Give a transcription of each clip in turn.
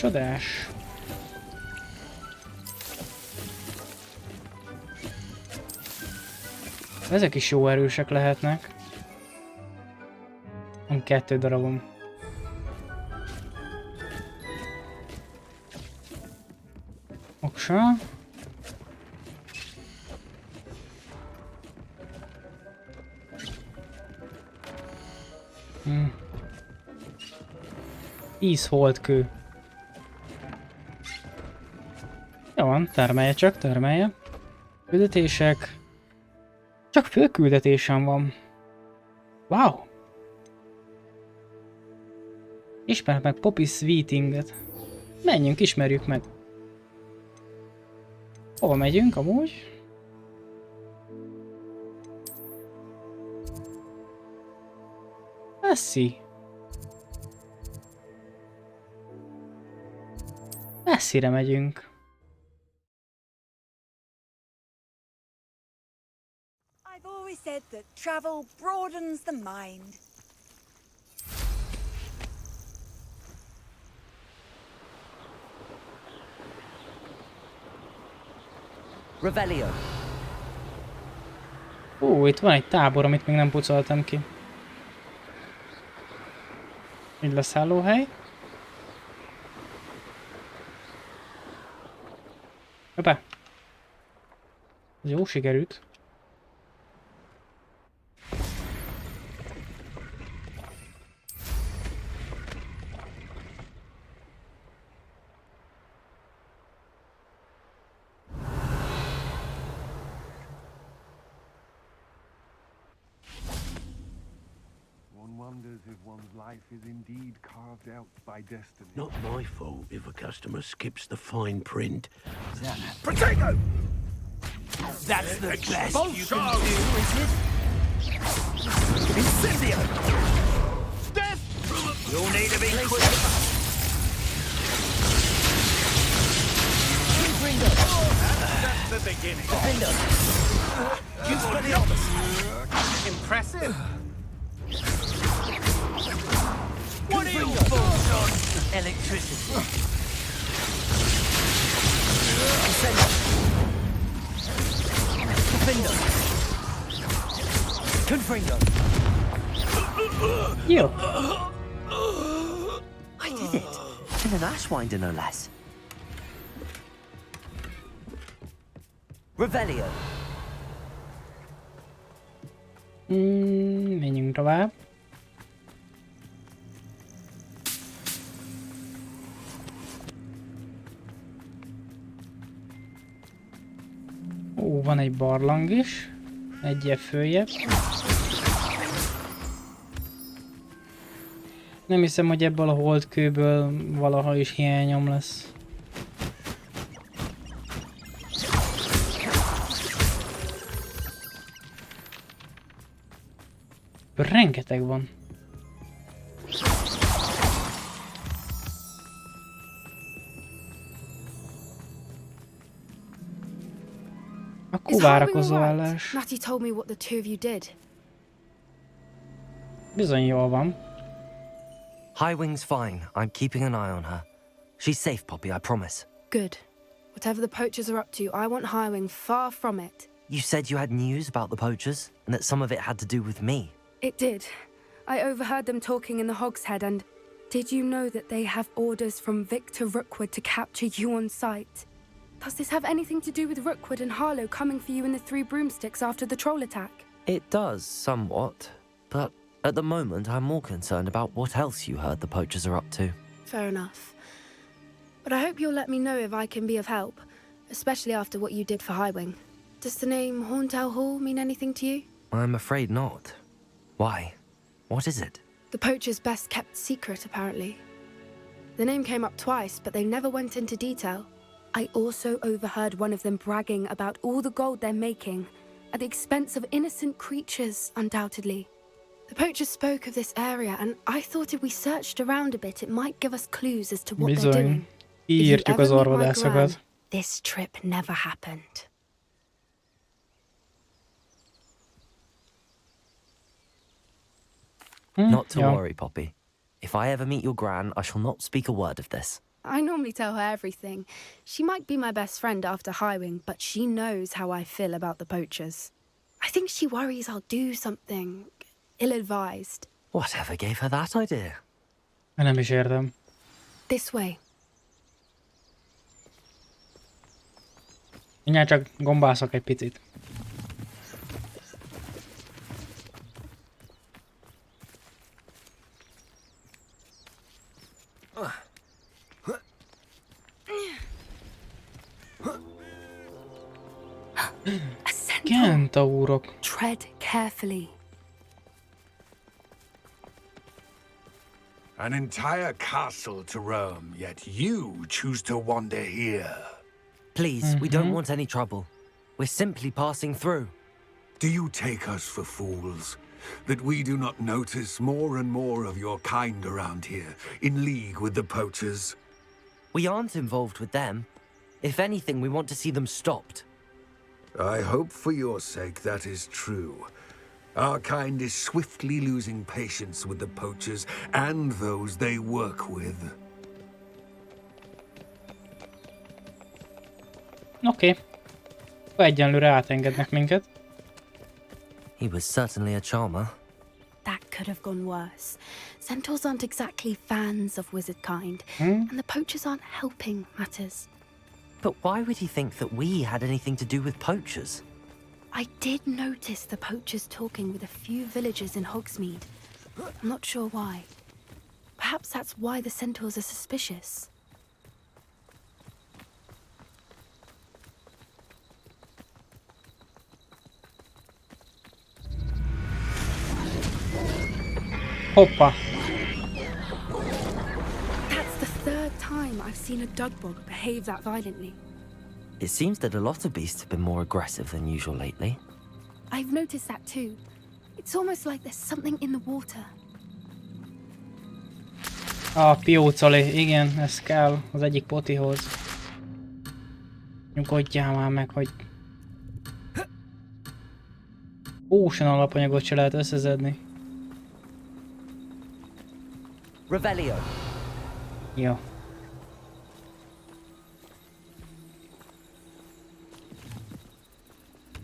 Csodás. Ezek is jó erősek lehetnek. Van 2 darabom. Oksa. Ízholdkő. Jó van, termelje csak, termelje. Küldetések. Csak főküldetésem van. Wow! Ismerd meg Poppy Sweetinget. Menjünk, ismerjük meg. Hova megyünk amúgy? Messzi. Messzire megyünk. I've always said that travel broadens the mind. Revelio. Itt van egy tábor, amit még nem pucoltam ki. Egy leszállóhely. Hoppá! Ez jó sikerült. Is indeed carved out by destiny. Not my fault if a customer skips the fine print. Potato! That's the best Both you can do, is it? Incendio! Death! You'll need to be quick. That's the beginning. Impressive. What are your thoughts on electricity? Confringo. Jó. I did it. In an ashwinder, no less. Revelio. Menjünk tovább. Van egy barlang is. Egyel följebb. Nem hiszem, hogy ebből a holdkőből valaha is hiányom lesz. Rengeteg van. Akkor várakozó állás. Matty told me what the two of you did. Bizony jól van. Highwing's fine. I'm keeping an eye on her. She's safe, Poppy, I promise. Good. Whatever the poachers are up to, I want Highwing far from it. You said you had news about the poachers, and that some of it had to do with me. It did. I overheard them talking in the Hogshead, and did you know that they have orders from Victor Rookwood to capture you on sight? Does this have anything to do with Rookwood and Harlow coming for you in the Three Broomsticks after the troll attack? It does, somewhat. But at the moment, I'm more concerned about what else you heard the poachers are up to. Fair enough. But I hope you'll let me know if I can be of help, especially after what you did for Highwing. Does the name Horntail Hall mean anything to you? I'm afraid not. Why? What is it? The poacher's best kept secret, apparently. The name came up twice, but they never went into detail. I also overheard one of them bragging about all the gold they're making, at the expense of innocent creatures, undoubtedly. The poachers spoke of this area, and I thought if we searched around a bit, it might give us clues as to what they're doing. Írtjuk az orvadászokat. This trip never happened. Not to worry, Poppy. If I ever meet your gran, I shall not speak a word of this. I normally tell her everything. She might be my best friend after hiring, but she knows how I feel about the poachers. I think she worries I'll do something ill-advised. Whatever gave her that idea? Nem is értem. This way. Mindjárt csak gombászok egy picit. A centaur. Kentaurok. Tread carefully. An entire castle to roam, yet you choose to wander here. Please, we don't want any trouble. We're simply passing through. Do you take us for fools? That we do not notice more and more of your kind around here, in league with the poachers? We aren't involved with them. If anything, we want to see them stopped. I hope for your sake that is true. Our kind is swiftly losing patience with the poachers and those they work with. Oké. Egyenlőre átengednek minket. He was certainly a charmer. That could have gone worse. Centaurs aren't exactly fans of wizard kind, and the poachers aren't helping matters. But why would he think that we had anything to do with poachers? I did notice the poachers talking with a few villagers in Hogsmeade. I'm not sure why. Perhaps that's why the centaurs are suspicious. Hoppá. That's the third time I've seen a dugbog behave that violently. It seems that a lot of beasts have been more aggressive than usual lately. I've noticed that too. It's almost like there's something in the water. A piócoli, igen, ez kell az egyik potihoz. Nyugodjál már meg, hogy... Ocean alapanyagot se lehet összezedni. Revelio. Jó.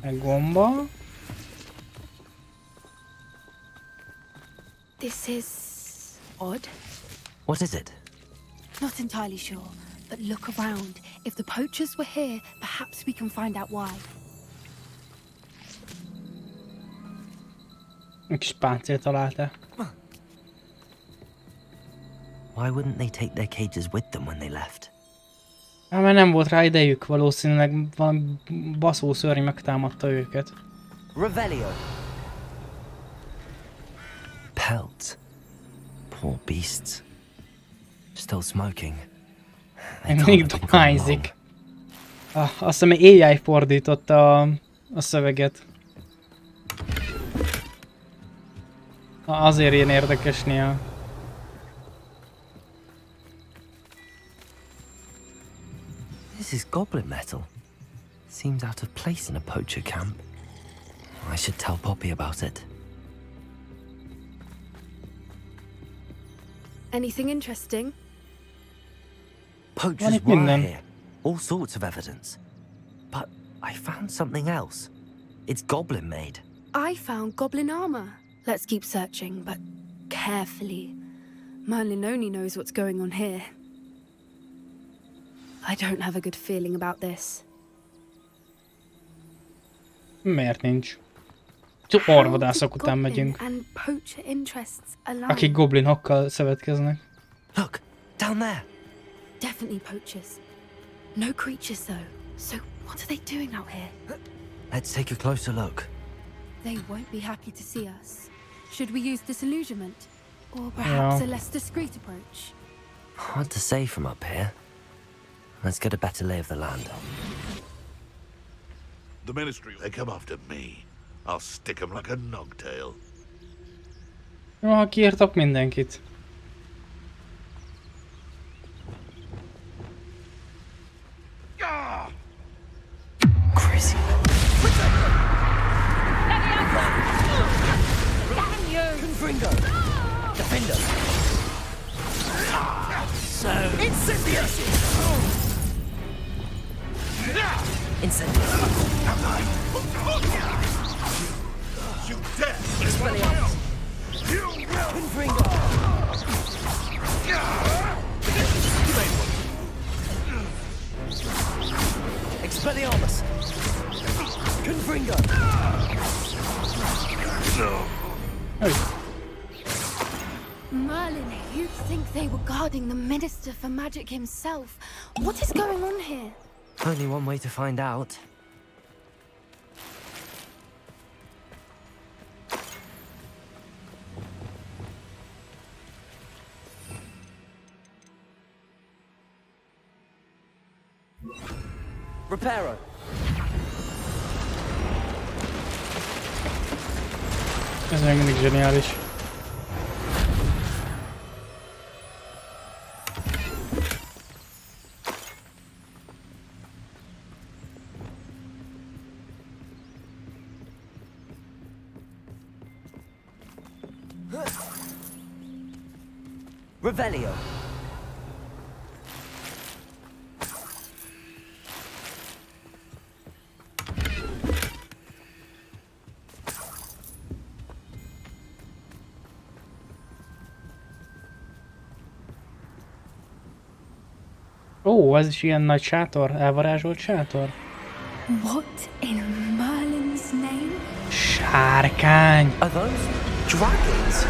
Egy gomba. This is odd. What is it? Not entirely sure, but look around. If the poachers were here, perhaps we can find out why. Egy kis páncélt találtál. Why wouldn't they take their cages with them when they left? Hát mert nem volt rá idejük, valószínűleg van baszó szörny megtámadta őket. Revelio. Pelt. Poor beasts. Still smoking. They can't Még have been gone dohányzik. Azt hiszem, AI fordította a szöveget. Azért ilyen érdekes néha. This is goblin metal. Seems out of place in a poacher camp. I should tell Poppy about it. Anything interesting? Poachers Van were minden. here. All sorts of evidence. But I found something else. It's goblin made. I found goblin armor. Let's keep searching, but carefully. Merlin only knows what's going on here. I don't have a good feeling about this. Miért nincs? Csak orvodászok után Goblin megyünk, and poacher interests align. akik goblinokkal szövetkeznek. Look, down there. Definitely poachers. No creatures though. So what are they doing out here? Let's take a closer look. They won't be happy to see us. Should we use disillusionment? Or perhaps Yeah. a less discreet approach? Hard to say from up here. Let's get a better lay of the land. The ministry, they come after me. I'll stick them like a nogtail. Jó, ha kiírtak mindenkit. Crazy. Defender! So insidious! Merlin, you'd think they were guarding the Minister for Magic himself. What is going on here? Only one way to find out. Reparo. Ez még mindig zseniális. Revelio. Ó, ez is ilyen nagy sátor, elvarázsolt sátor. What in Merlin's name? Sárkány. Are those dragons?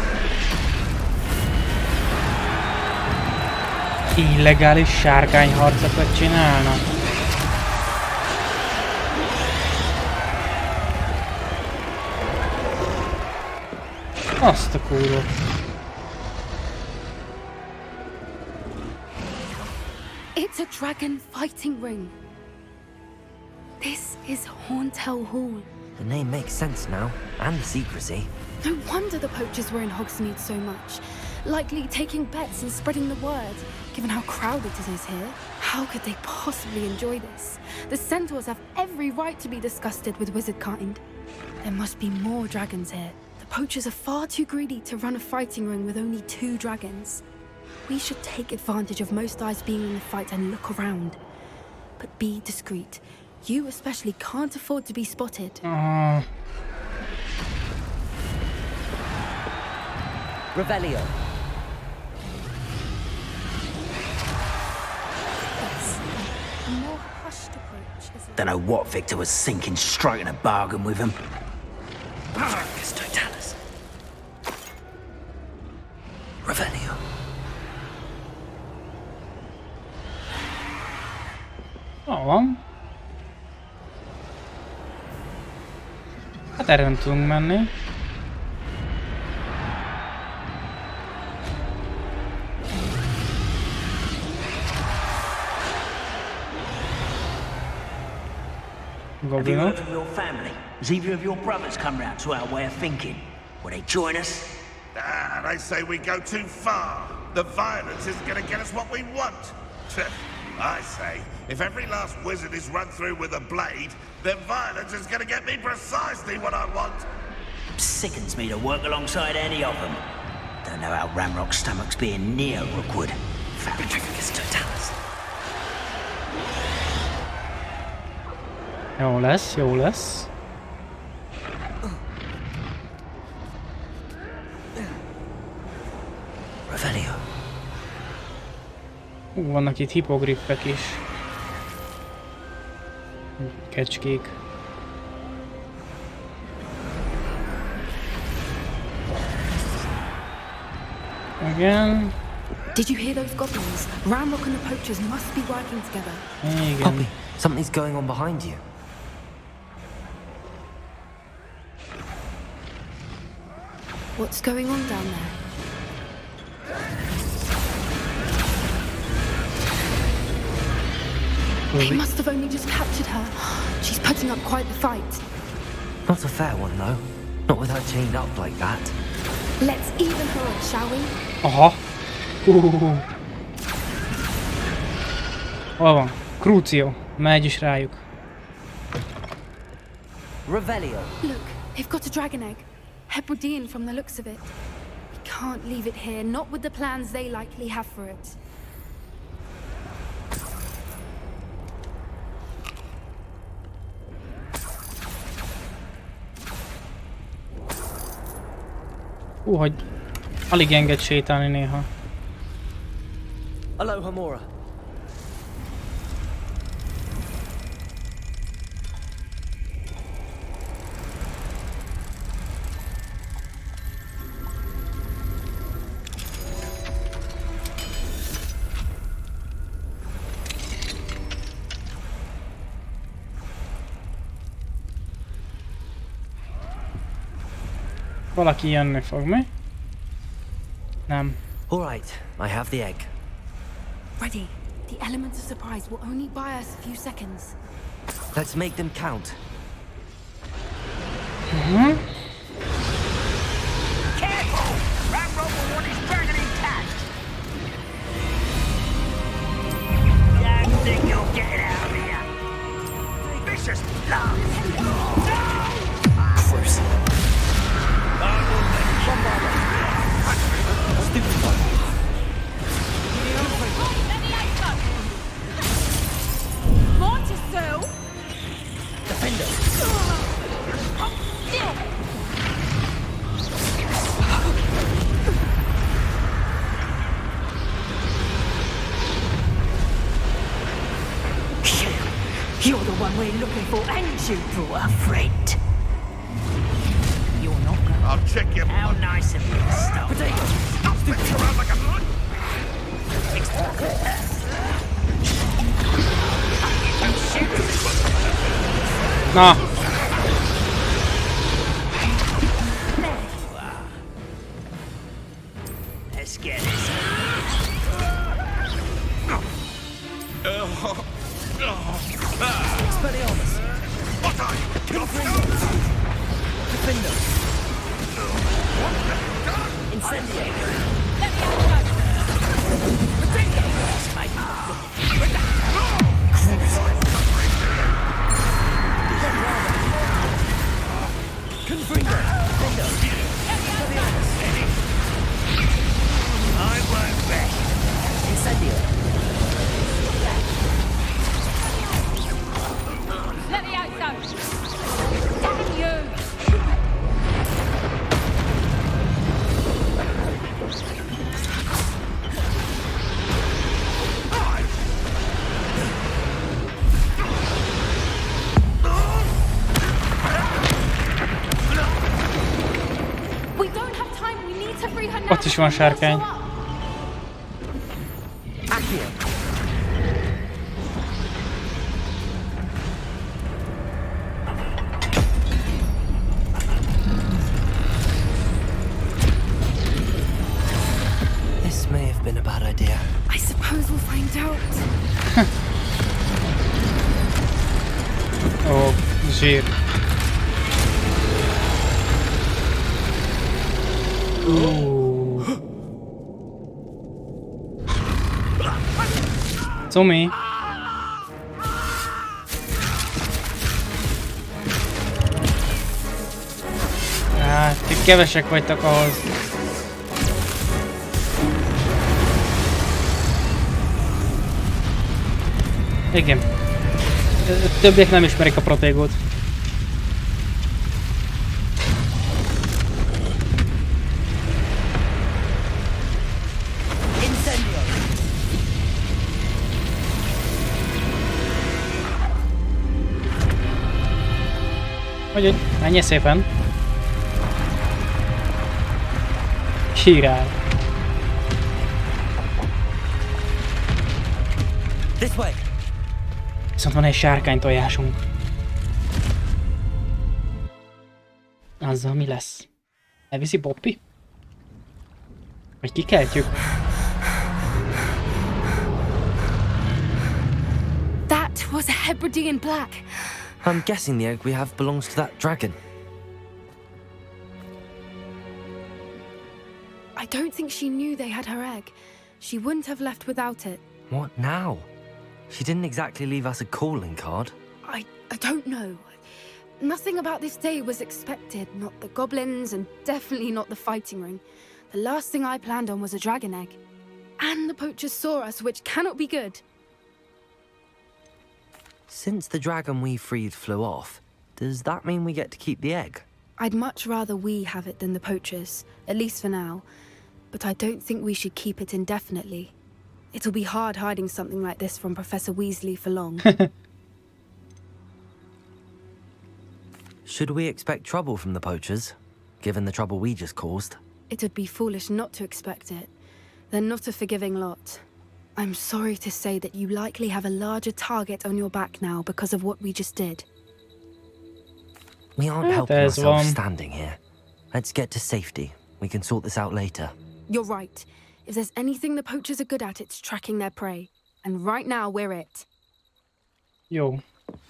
Illegális sárkányharcokat csinálnak. Azt a kúrot. It's a dragon fighting ring. This is Hauntel Hall. The name makes sense now, and the secrecy. No wonder the poachers were in Hogsmeade so much. Likely taking bets and spreading the word, given how crowded it is here. How could they possibly enjoy this? The centaurs have every right to be disgusted with wizard kind. There must be more dragons here. The poachers are far too greedy to run a fighting ring with only 2 dragons. We should take advantage of most eyes being in the fight and look around. But be discreet. You especially can't afford to be spotted. Revelio. A more hushed approach, isn't it? Don't know what Victor was thinking, striking a bargain with him. Totalis. Revelio. Hol van? Hát erre nem tudunk menni. Have you Goblinok. heard from your family? Has either of your brothers come round to our way of thinking? Will they join us? Ah, they say we go too far. The violence isn't going to get us what we want. I say, if every last wizard is run through with a blade, then violence is going to get me precisely what I want. Sickens me to work alongside any of them. Don't know how Ramrock's stomach's being near Rookwood. Patricus Totalis. Jó lesz, jó lesz. Revelio. Vannak itt hipogriffek is. Kecskék. Igen. Did you hear those goblins? Ramrock and the poachers must be working together. Igen. Poppy, something's going on behind you. What's going on down there? They must have only just captured her. She's putting up quite the fight. Not a fair one, though. Not with her chained up like that. Let's even her up, shall we? Aha. Hol van? Krúció. Megy is rájuk. Revelio. Look, they've got a dragon egg. Hebridean from the looks of it. We can't leave it here, not with the plans they likely have for it. Hogy alig enged sétálni néha. Aloha Mora. Valaki jönni fog, mi? Nem. All right, I have the egg. Ready. The elements of surprise will only buy us a few seconds. Let's make them count. Careful! Rambo will want his dragon intact. Don't think you'll get it out of here. Vicious blood. Gross. Stupid one. Mortiso! Defender. You're the one we're looking for, and you brought a friend. You're not going. I'll check your... How nice of you to stop. Potato. Stop flicking around like a blood. Na! Let's get this. Expelliarmus. What are you? Defender. Incendio. Confringo. Defender. Expelliarmus. I won't rest. Incendio. Let me out, son! Damn you! We don't have time. We need to free her now. Ott is van sárkány. Accio. This may have been a bad idea. I suppose we'll find out. Ó, zsír. Cumi. Hát, ti kevesek vagytok ahhoz. Igen. Többiek nem ismerik a protégót. Hogy menjél szépen. Király. This way. Viszont van egy sárkány tojásunk. Azzal mi lesz? Elviszi Poppy? Vagy kikeltjük? That was a Hebridean black. I'm guessing the egg we have belongs to that dragon. I don't think she knew they had her egg. She wouldn't have left without it. What now? She didn't exactly leave us a calling card. I don't know. Nothing about this day was expected. Not the goblins, and definitely not the fighting ring. The last thing I planned on was a dragon egg. And the poachers saw us, which cannot be good. Since the dragon we freed flew off, does that mean we get to keep the egg? I'd much rather we have it than the poachers, at least for now. But I don't think we should keep it indefinitely. It'll be hard hiding something like this from Professor Weasley for long. Should we expect trouble from the poachers, given the trouble we just caused? It would be foolish not to expect it. They're not a forgiving lot. I'm sorry to say that you likely have a larger target on your back now because of what we just did. We aren't helping there's ourselves one. standing here. Let's get to safety. We can sort this out later. You're right. If there's anything the poachers are good at, it's tracking their prey. And right now, we're it. Jó.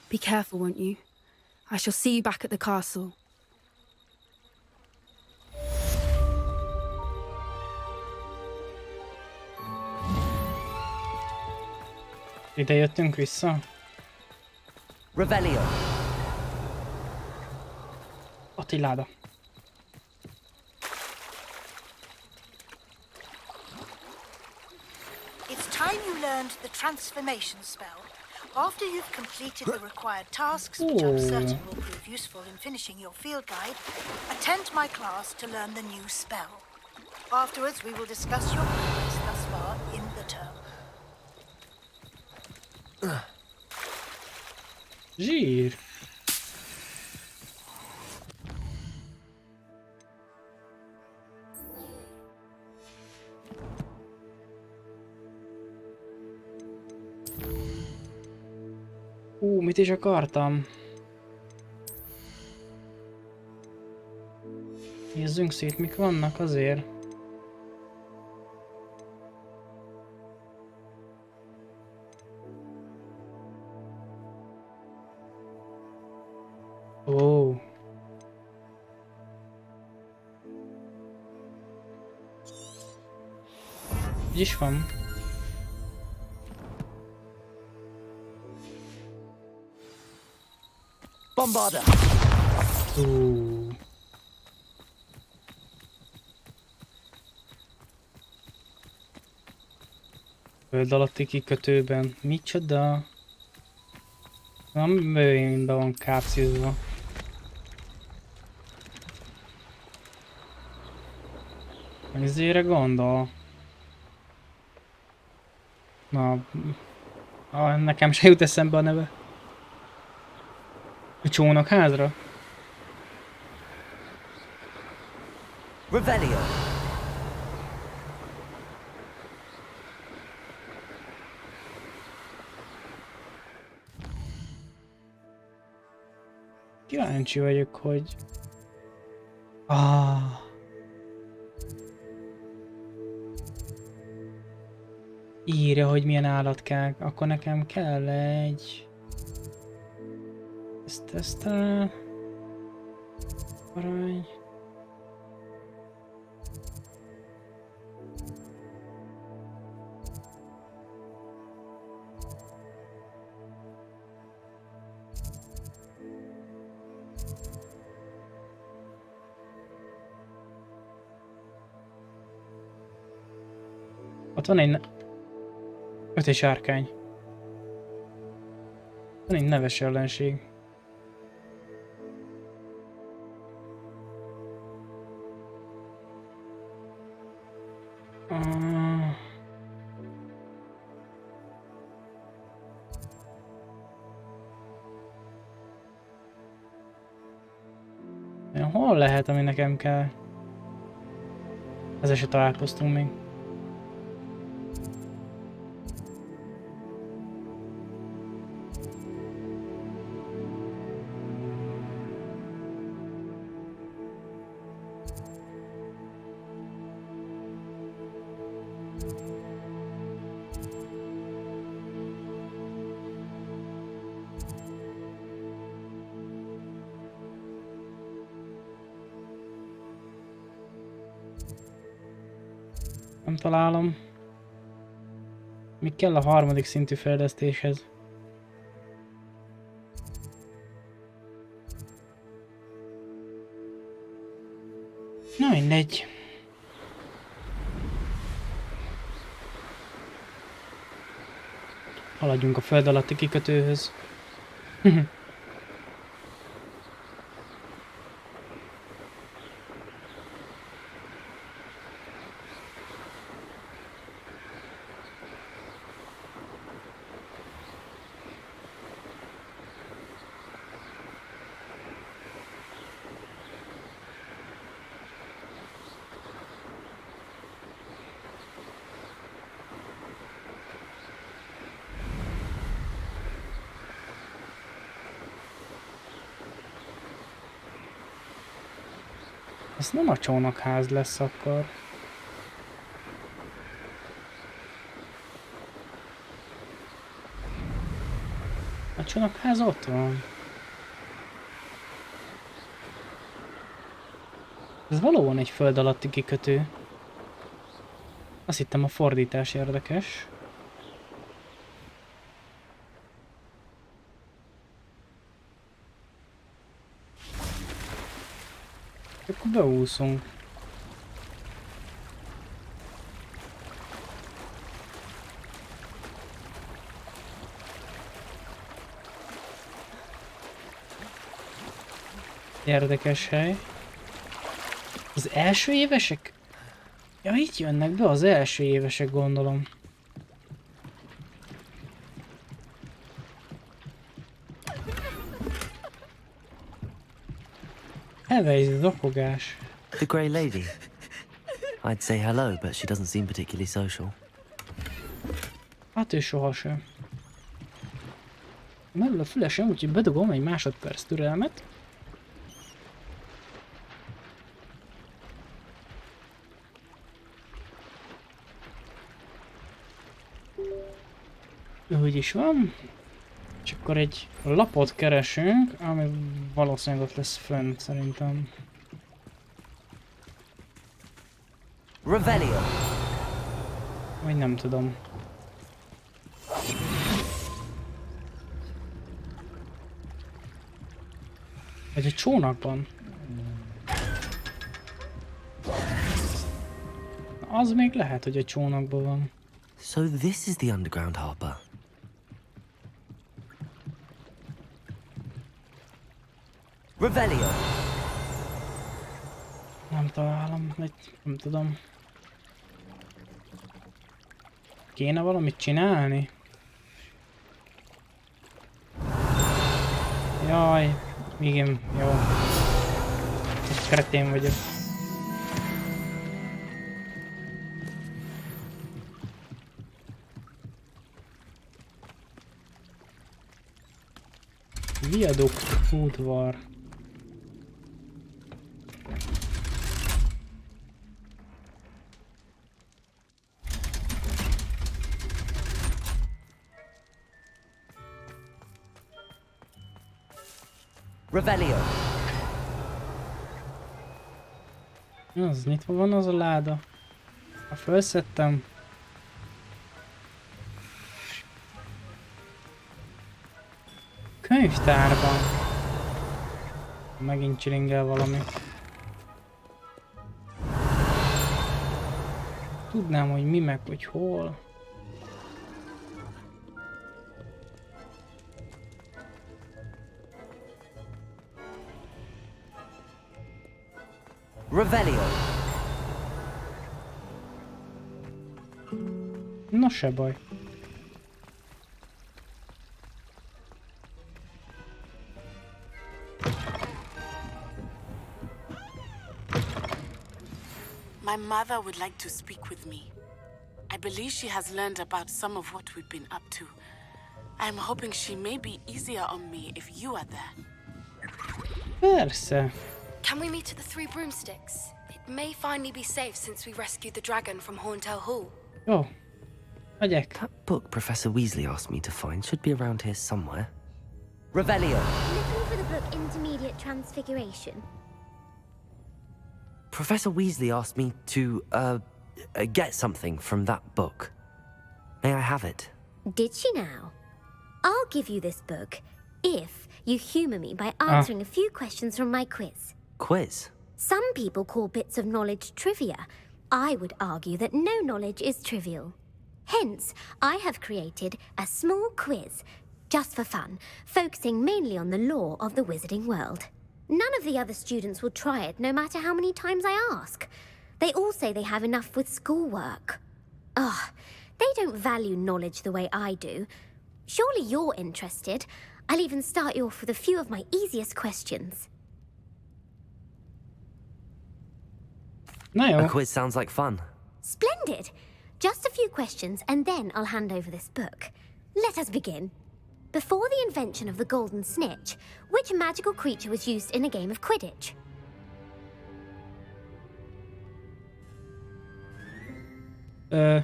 Be careful, won't you? I shall see you back at the castle. Ide jöttünk vissza? Revelio. Attiláda. It's time you learned the transformation spell. After you've completed the required tasks, which I'm certain will prove useful in finishing your field guide, attend my class to learn the new spell. Afterwards, we will discuss your progress thus far in the term. Zsír. Mit is akartam? Nézzünk szét, mik vannak azért. Ó. Így is van. Bombarda! Föld alatti kikötőben. Micsoda? Nem bőjénbe van kápszizva. Ezére gondol? Na, nekem se jut eszembe a neve. A csónakházra? Revelio. Kíváncsi vagyok, hogy... Írja, hogy milyen állatkák. Akkor nekem kell egy... Ezt tesztel... Arany... Ott van egy... Ott egy sárkány. Van egy neves ellenség. Hol lehet, ami nekem kell? Ezzel se találkoztunk még. Nem találom. Mi kell a harmadik szintű fejlesztéshez? Na mindegy. Haladjunk a föld alatti kikötőhöz. Ez nem a csónakház lesz akkor. A csónakház ott van. Ez valóban egy föld alatti kikötő. Azt hittem a fordítás érdekes. Akkor beúszunk. Érdekes hely. Az első évesek? Ja, itt jönnek be az első évesek, gondolom. Elvejzi zokogás. The Grey Lady. I'd say hello, but she doesn't seem particularly social. Hát ő sohasem. Merül a fülesem, úgyhogy bedugom egy másodperc türelmet. Úgy is van. És akkor egy lapot keresünk, ami valószínűleg ott lesz fönt, szerintem. Revelio. Vagy nem tudom. Vagy egy csónakban. Az még lehet, hogy egy csónakban van. So this is the underground harbor. Revelio. Nem találom, vagy nem tudom. Kéne valamit csinálni? Jaj, igen, jó. Egy kretén vagyok. Viadukt, udvar. Revelio. Az nyitva van az a láda. Ha felszettem. Könyvtárban. Megint csilingel valami. Tudnám, hogy mi meg, hogy hol. Revelio. Na se baj. My mother would like to speak with me. I believe she has learned about some of what we've been up to. I'm hoping she may be easier on me if you are there. Persze. Can we meet at the Three Broomsticks? It may finally be safe since we rescued the dragon from Horntail Hall. Jó. Megyek. That book Professor Weasley asked me to find should be around here somewhere. Revelio. Looking for the book Intermediate Transfiguration. Professor Weasley asked me to, get something from that book. May I have it? Did she now? I'll give you this book if you humour me by answering a few questions from my quiz. Quiz? Some people call bits of knowledge trivia. I would argue that no knowledge is trivial. Hence, I have created a small quiz, just for fun, focusing mainly on the lore of the wizarding world. None of the other students will try it, no matter how many times I ask. They all say they have enough with schoolwork. Ugh, they don't value knowledge the way I do. Surely you're interested. I'll even start you off with a few of my easiest questions. Na jó. A quiz sounds like fun. Splendid! Just a few questions, and then I'll hand over this book. Let us begin. Before the invention of the golden snitch, which magical creature was used in a game of Quidditch? The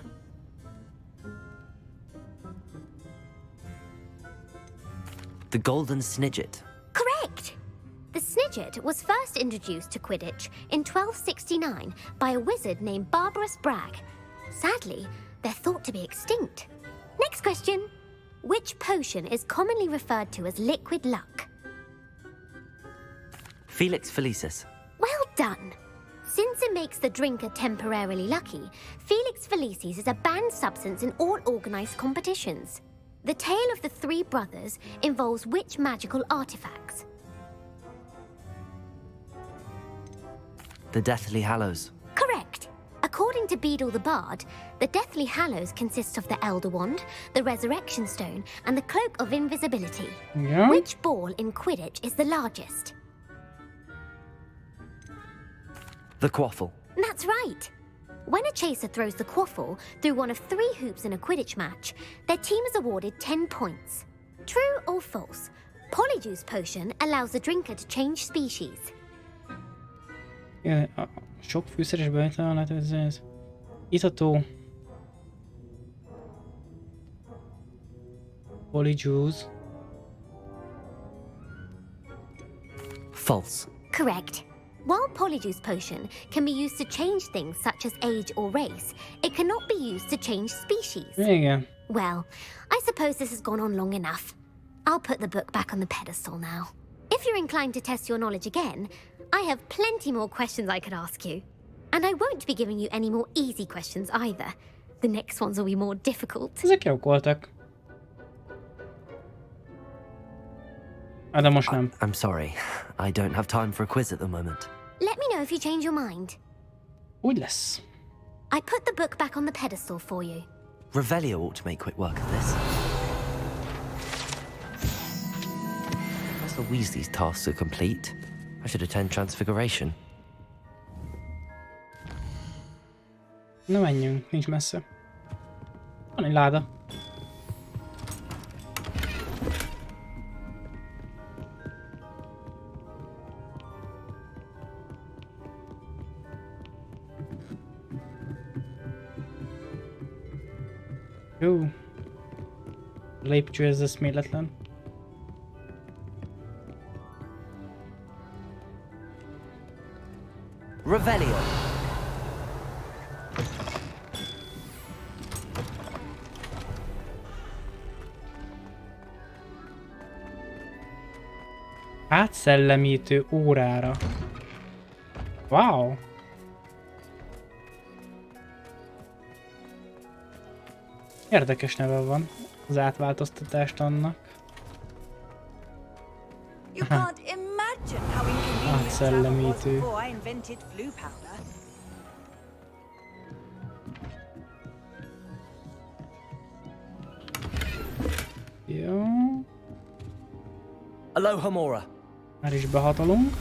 golden snidget. Correct! The snidget was first introduced to Quidditch in 1269 by a wizard named Barbarous Bragg. Sadly, they're thought to be extinct. Next question. Which potion is commonly referred to as liquid luck? Felix Felicis. Well done! Since it makes the drinker temporarily lucky, Felix Felicis is a banned substance in all organised competitions. The tale of the three brothers involves which magical artifacts? The Deathly Hallows. Correct! According to Beadle the Bard, the Deathly Hallows consists of the Elder Wand, the Resurrection Stone, and the Cloak of Invisibility. Yeah. Which ball in Quidditch is the largest? The Quaffle. That's right! When a chaser throws the quaffle through one of 3 hoops in a Quidditch match, their team is awarded 10 points. True or false? Polyjuice potion allows the drinker to change species. Igen, a sok fűszeres bevétel lehet, hogy ez itató. Polyjuice. False. Correct. While Polyjuice potion can be used to change things such as age or race, it cannot be used to change species. Igen. Well, I suppose this has gone on long enough. I'll put the book back on the pedestal now. If you're inclined to test your knowledge again, I have plenty more questions I could ask you. And I won't be giving you any more easy questions either. The next ones will be more difficult. Ezek jók voltak. De most nem. I'm sorry. I don't have time for a quiz at the moment. Let me know if you change your mind. Úgy lesz. I put the book back on the pedestal for you. Revelio ought to make quick work of this. As the Weasley's tasks are complete, I should attend Transfiguration. Na menjünk, nincs messze. Van egy láda. Jó. Lépcső ez eszméletlen. Revelio. Átszellemítő órára. Wow. Érdekes neve van az átváltoztatást annak. You can't imagine how inconvenient travel was before I invented flu powder. Jó. Aloha Mora. Már is behatolunk.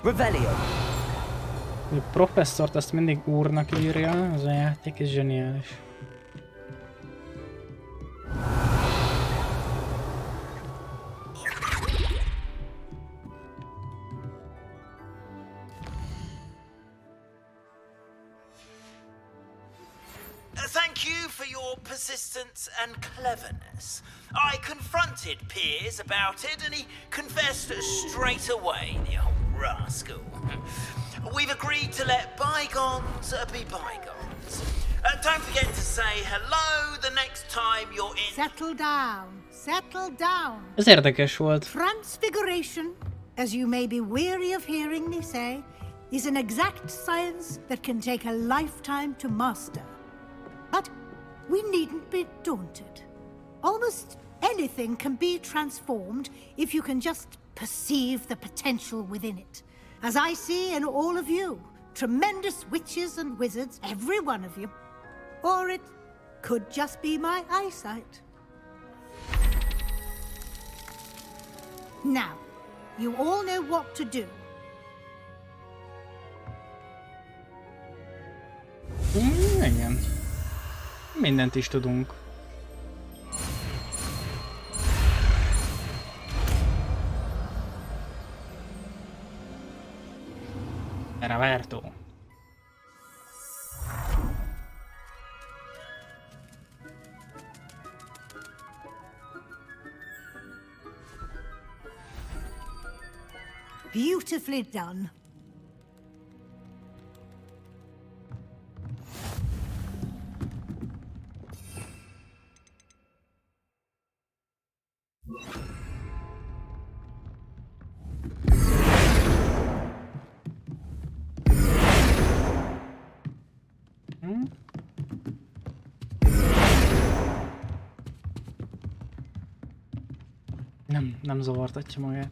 Revelio. A professzort azt mindig úrnak írja, az a játék, ez zseniális. Thank you for your persistence and cleverness. I confronted Piers about it and he confessed straight away, the old rascal. We've agreed to let bygones be bygones. Don't forget to say hello the next time you're in... Settle down. Settle down. Ez érdekes volt. Transfiguration, as you may be weary of hearing me say, is an exact science that can take a lifetime to master. But we needn't be daunted. Almost anything can be transformed if you can just perceive the potential within it. As I see in all of you, tremendous witches and wizards, every one of you. Or it Could just be my eyesight. Now, you all know what to do. Igen. Mindent is tudunk. Era verto. Beautifully done. Nem zavartatja magát.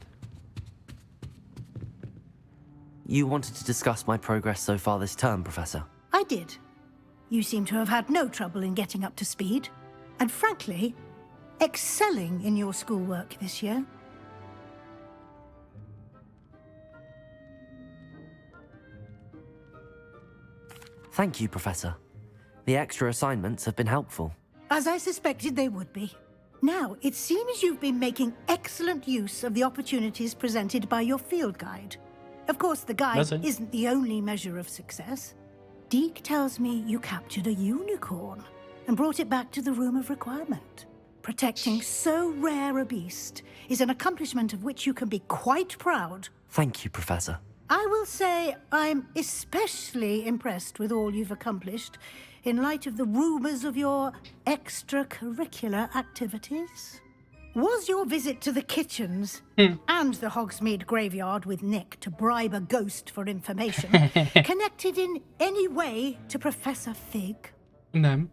You wanted to discuss my progress so far this term, Professor? I did. You seem to have had no trouble in getting up to speed, and frankly, excelling in your schoolwork this year. Thank you, Professor. The extra assignments have been helpful. As I suspected they would be. Now, it seems you've been making excellent use of the opportunities presented by your field guide. Of course, the guide isn't the only measure of success. Deke tells me you captured a unicorn and brought it back to the Room of Requirement. Protecting so rare a beast is an accomplishment of which you can be quite proud. Thank you, Professor. I will say I'm especially impressed with all you've accomplished in light of the rumors of your extracurricular activities. Was your visit to the kitchens and the Hogsmeade graveyard with Nick to bribe a ghost for information connected in any way to Professor Fig? Nem.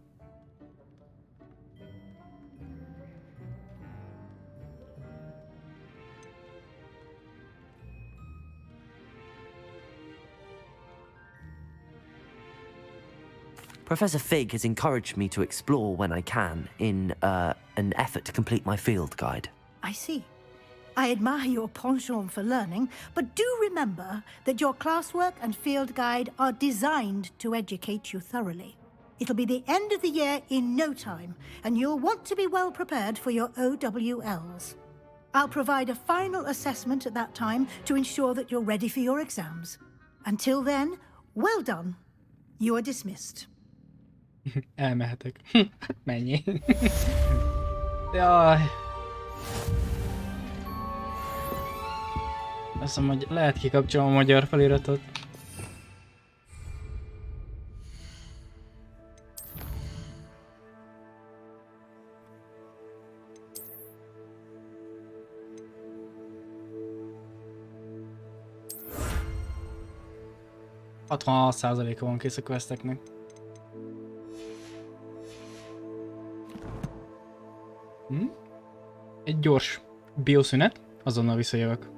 Professor Fig has encouraged me to explore when I can in an effort to complete my field guide. I see. I admire your penchant for learning, but do remember that your classwork and field guide are designed to educate you thoroughly. It'll be the end of the year in no time, and you'll want to be well prepared for your OWLs. I'll provide a final assessment at that time to ensure that you're ready for your exams. Until then, well done. You are dismissed. Elmehetek. Mennyi. Jaj. Azt mondom, hogy lehet kikapcsolom a magyar feliratot. %66 van kész a questeknek. Egy gyors bioszünet, azonnal visszajövök.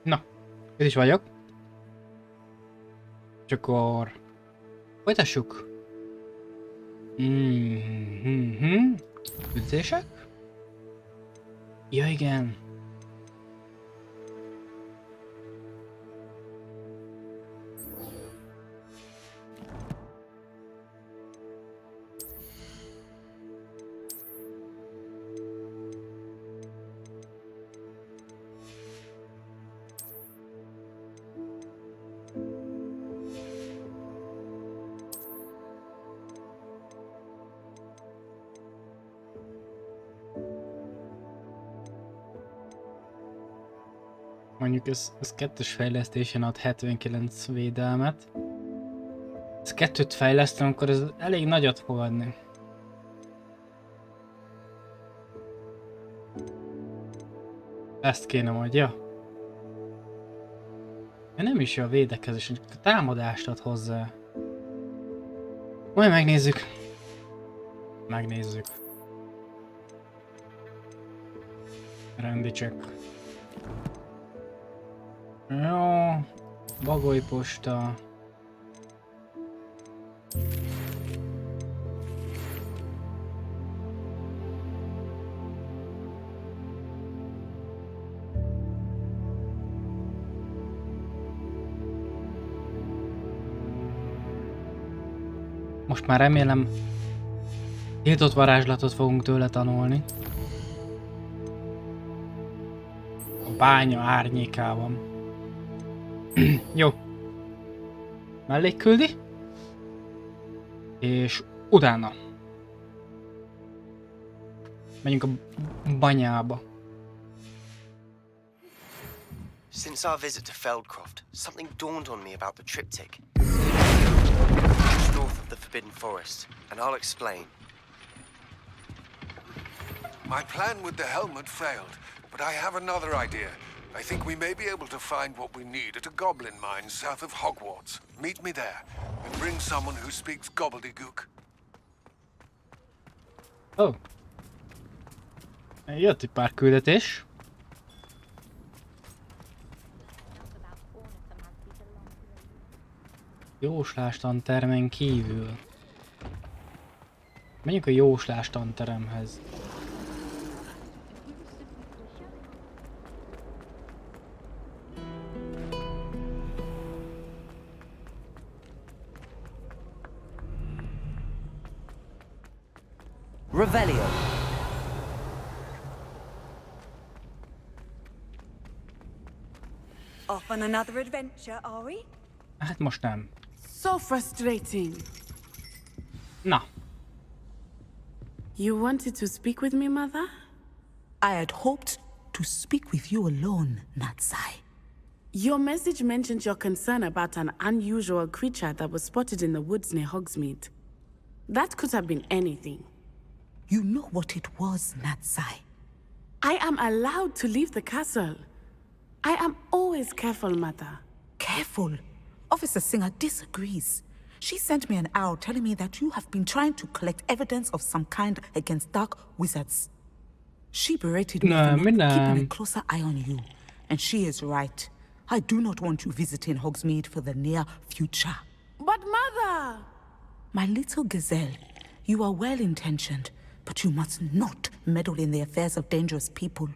Na, itt is vagyok. És akkor Folytassuk. Üldözések? Ja, igen. Mondjuk ez kettős fejlesztésen ad 79 védelmet. Ez kettőt fejlesztem, akkor ez elég nagyot fog adni. Ezt kéne majd, ja. Nem is jó a védekezés, a támadást ad hozzá. Majd megnézzük. Megnézzük. Rendi check. Jó, bagolyposta. Most már remélem tiltott varázslatot fogunk tőle tanulni. A bánya árnyékában. Jó. Mellék küldi. És utána megyünk a banyába. Since our visit to Feldcroft, something dawned on me about the triptych. North of the Forbidden Forest, and I'll explain. My plan with the helmet failed, but I have another idea. I think we may be able to find what we need at a goblin mine south of Hogwarts. Meet me there, and bring someone who speaks gobbledygook. Oh. Jött egy pár küldetés. Jóslástan-termen kívül. Menjünk a jóslástan-teremhez. Revelio. Off on another adventure, are we? Hát most nem. So frustrating. Na. You wanted to speak with me, Mother? I had hoped to speak with you alone, Natsai. Your message mentioned your concern about an unusual creature that was spotted in the woods near Hogsmeade. That could have been anything. You know what it was, Natsai. I am allowed to leave the castle. I am always careful, Mother. Careful? Officer Singer disagrees. She sent me an owl telling me that you have been trying to collect evidence of some kind against dark wizards. She berated me for not keeping a closer eye on you. And she is right. I do not want you visiting Hogsmeade for the near future. But Mother! My little gazelle, you are well-intentioned, but you must not meddle in the affairs of dangerous people.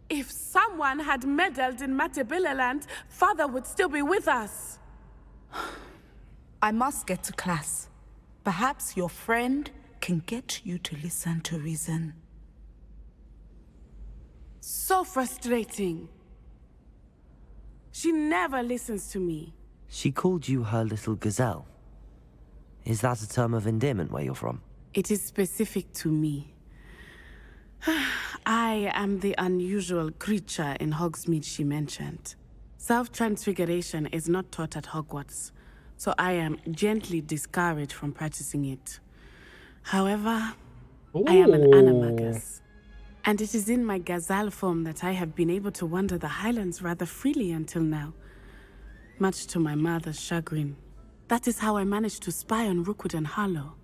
If someone had meddled in Matabeleland, Father would still be with us. I must get to class. Perhaps your friend can get you to listen to reason. So frustrating. She never listens to me. She called you her little gazelle. Is that a term of endearment where you're from? It is specific to me. I am the unusual creature in Hogsmeade she mentioned. Self-transfiguration is not taught at Hogwarts, so I am gently discouraged from practicing it. However, I am an animagus, and it is in my gazelle form that I have been able to wander the Highlands rather freely until now, much to my mother's chagrin. That is how I managed to spy on Rookwood and Harlow.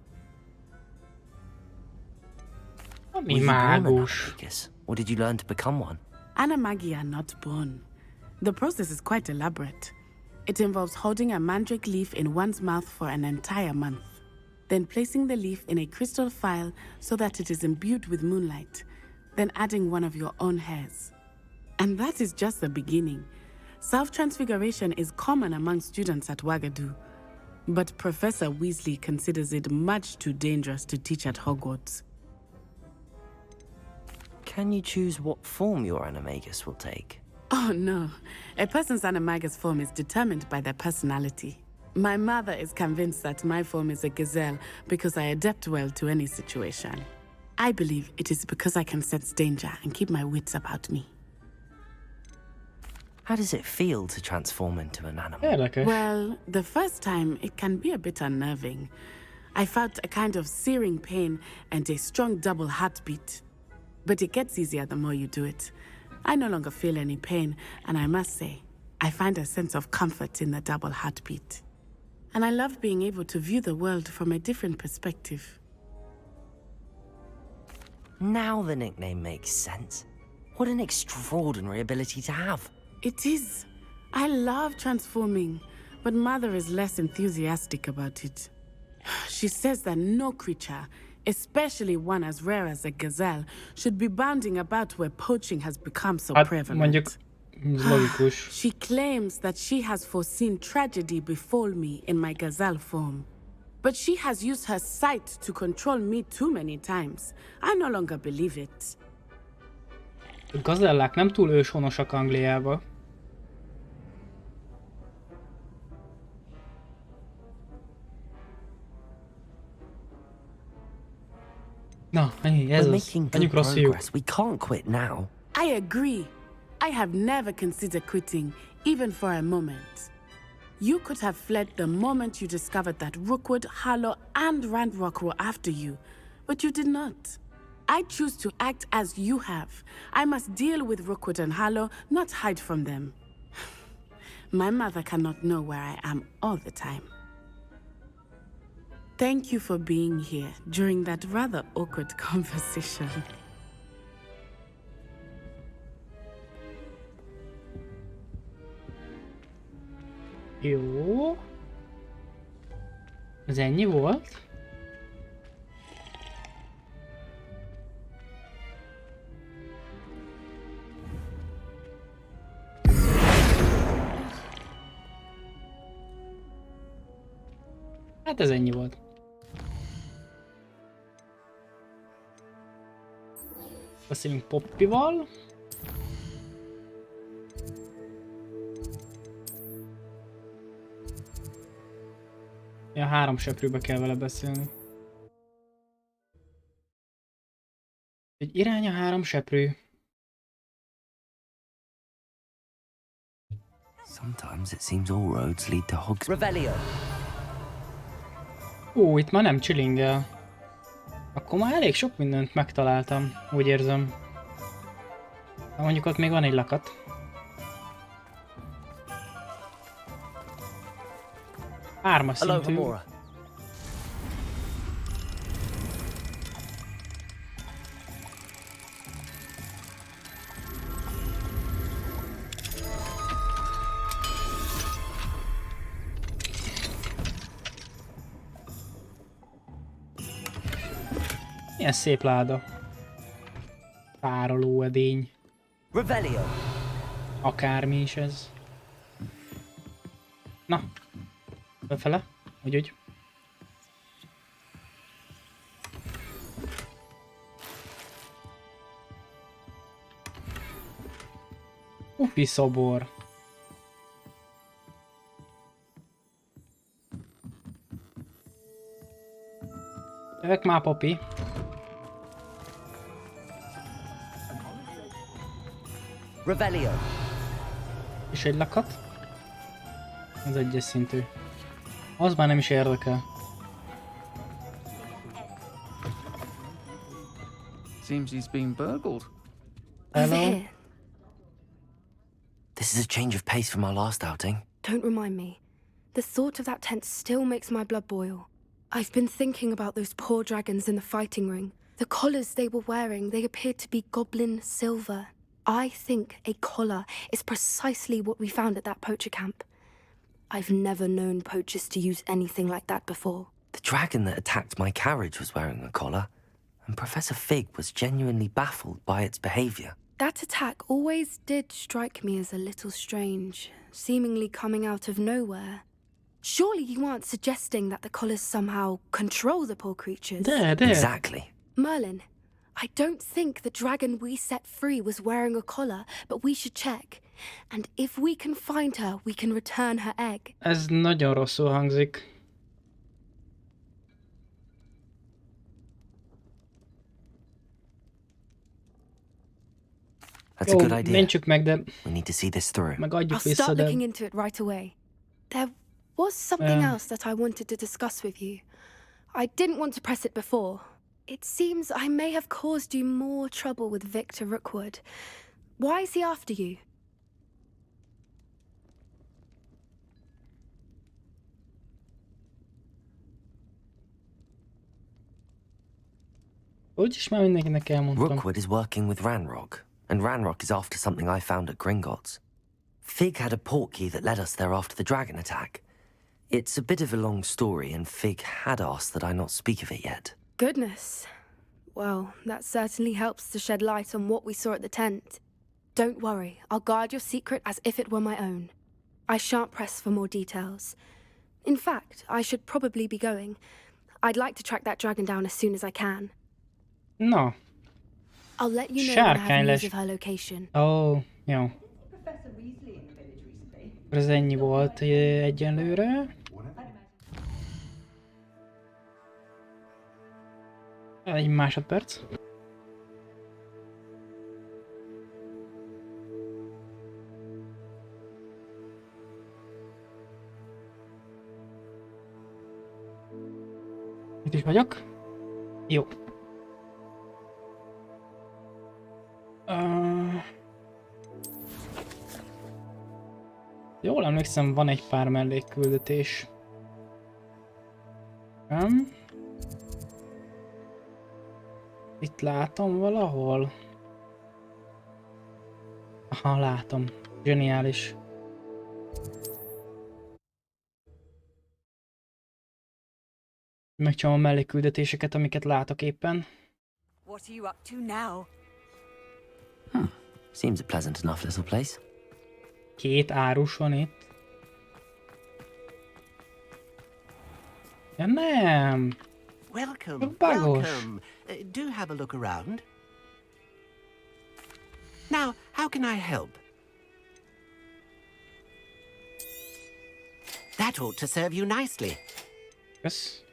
Were you born an animagus, or did you learn to become one? Animagi are not born. The process is quite elaborate. It involves holding a mandrake leaf in one's mouth for an entire month, then placing the leaf in a crystal phial so that it is imbued with moonlight, then adding one of your own hairs. And that is just the beginning. Self-transfiguration is common among students at Wagadu, but Professor Weasley considers it much too dangerous to teach at Hogwarts. Can you choose what form your animagus will take? Oh no, a person's animagus form is determined by their personality. My mother is convinced that my form is a gazelle because I adapt well to any situation. I believe it is because I can sense danger and keep my wits about me. How does it feel to transform into an animal? Yeah, okay. Well, the first time it can be a bit unnerving. I felt a kind of searing pain and a strong double heartbeat. But it gets easier the more you do it. I no longer feel any pain, and I must say, I find a sense of comfort in the double heartbeat. And I love being able to view the world from a different perspective. Now the nickname makes sense. What an extraordinary ability to have. It is. I love transforming, but Mother is less enthusiastic about it. She says that no creature, especially one as rare as a gazelle, should be bounding about where poaching has become so prevalent. She claims that she has foreseen tragedy befall me in my gazelle form. But she has used her sight to control me too many times. I no longer believe it. A gazellák nem túl őshonosak Angliába. Na, ennyi, ez az. Menjünk rossz fiúk. We can't quit now. I agree. I have never considered quitting, even for a moment. You could have fled the moment you discovered that Rookwood, Harlow, and Ranrock were after you, but you did not. I choose to act as you have. I must deal with Rookwood and Harlow, not hide from them. My mother cannot know where I am all the time. Thank you for being here during that rather awkward conversation. Jó. Ez ennyi volt? Hát ez ennyi volt. Beszélünk Poppyval. Ja, 3 seprűbe kell vele beszélni. Egy irány a 3 seprű. Sometimes it seems all roads lead to Hogsmeade. Revelio. Itt már nem chillingel. Akkor már elég sok mindent megtaláltam, úgy érzem. De mondjuk ott még van egy lakat. Hármas szintű. Milyen szép láda. Tároló edény. Revelio. Akármi is ez. Na. Befele? Úgy. Upi szobor. Jövök már, Poppy. Revelio. És egy lakat. Az egyes szintű. Az már nem is érdekel. Seems he's been burgled. Hello? This is a change of pace from our last outing. Don't remind me. The thought of that tent still makes my blood boil. I've been thinking about those poor dragons in the fighting ring. The collars they were wearing, they appeared to be goblin silver. I think a collar is precisely what we found at that poacher camp. I've never known poachers to use anything like that before. The dragon that attacked my carriage was wearing a collar, and Professor Fig was genuinely baffled by its behavior. That attack always did strike me as a little strange, seemingly coming out of nowhere. Surely you aren't suggesting that the collars somehow control the poor creatures? Exactly. Merlin, I don't think the dragon we set free was wearing a collar, but we should check. And if we can find her, we can return her egg. Ez nagyon rosszul hangzik. That's a good idea. Mentsük meg, de We need to see this through. megadjuk I'll vissza, start de... looking into it right away. There was something else that I wanted to discuss with you. I didn't want to press it before. It seems I may have caused you more trouble with Victor Rookwood. Why is he after you? Úgyis már mindenkinek elmondtam. Rookwood is working with Ranrock, and Ranrock is after something I found at Gringotts. Fig had a portkey that led us there after the dragon attack. It's a bit of a long story, and Fig had asked that I not speak of it yet. Goodness. Well, that certainly helps to shed light on what we saw at the tent. Don't worry, I'll guard your secret as if it were my own. I shan't press for more details. In fact, I should probably be going. I'd like to track that dragon down as soon as I can. No. I'll let you know when I have Sárkány news lesz. of her location. Ó, jó. Ez ennyi volt egyenlőre. Egy másodperc. Itt is vagyok. Jó. Jól emlékszem, van egy pár mellékküldetés. Nem? Itt látom valahol. Aha, látom. Zseniális. Megcsinálom a mellékküldetéseket, amiket látok éppen. What are you up to now? Seems a pleasant enough little place. Két árus van itt. Ja nem! Welcome, Bagos. welcome. Do have a look around. Now, how can I help? That ought to serve you nicely. Kösz.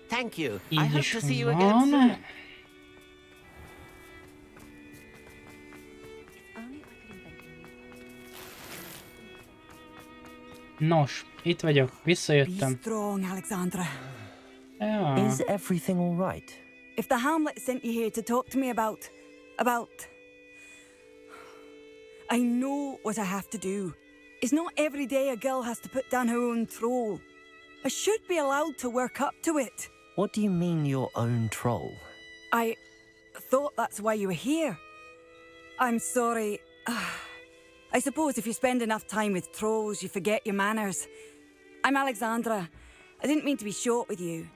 Thank you. I Így hope is to see you again soon. van. Nos, itt vagyok, visszajöttem. Strong, Alexandra. Ja. Is everything all right? If the Hamlet sent you here to talk to me about... I know what I have to do. It's not every day a girl has to put down her own troll. I should be allowed to work up to it. What do you mean your own troll? I thought that's why you were here. I'm sorry. I suppose if you spend enough time with trolls, you forget your manners. I'm Alexandra. I didn't mean to be short with you.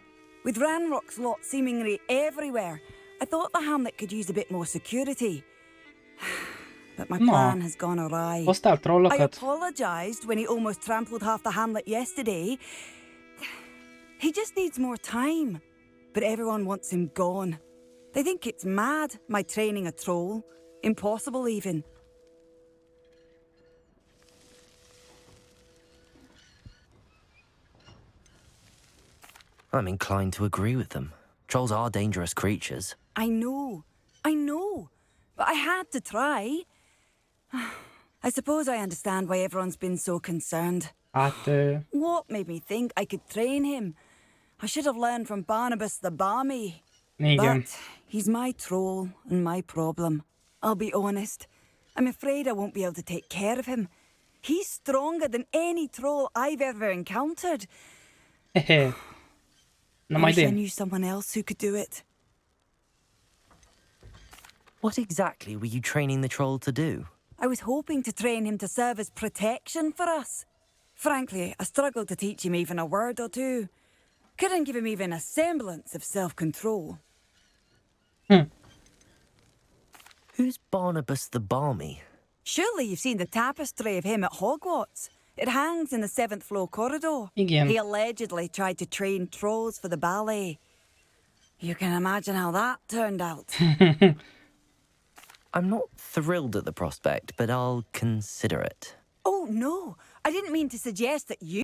With Ranrock's lot seemingly everywhere, I thought the Hamlet could use a bit more security. But my plan has gone awry. Hoztál I trollokat? apologized when he almost trampled half the Hamlet yesterday. He just needs more time. But everyone wants him gone. They think it's mad, my training a troll. Impossible, even. I'm inclined to agree with them. Trolls are dangerous creatures. I know. But I had to try. I suppose I understand why everyone's been so concerned. Hát... What made me think I could train him? I should have learned from Barnabas the Barmy. Igen. But he's my troll and my problem. I'll be honest. I'm afraid I won't be able to take care of him. He's stronger than any troll I've ever encountered. Hehe. Na I majd wish I én. knew someone else who could do it. What exactly were you training the troll to do? I was hoping to train him to serve as protection for us. Frankly, I struggled to teach him even a word or two. Couldn't give him even a semblance of self-control. Who's Barnabas the Barmy? Surely you've seen the tapestry of him at Hogwarts. It hangs in the 7th floor corridor. Igen. He allegedly tried to train trolls for the ballet. You can imagine how that turned out. I'm not thrilled at the prospect, but I'll consider it. Oh, no. I didn't mean to suggest that you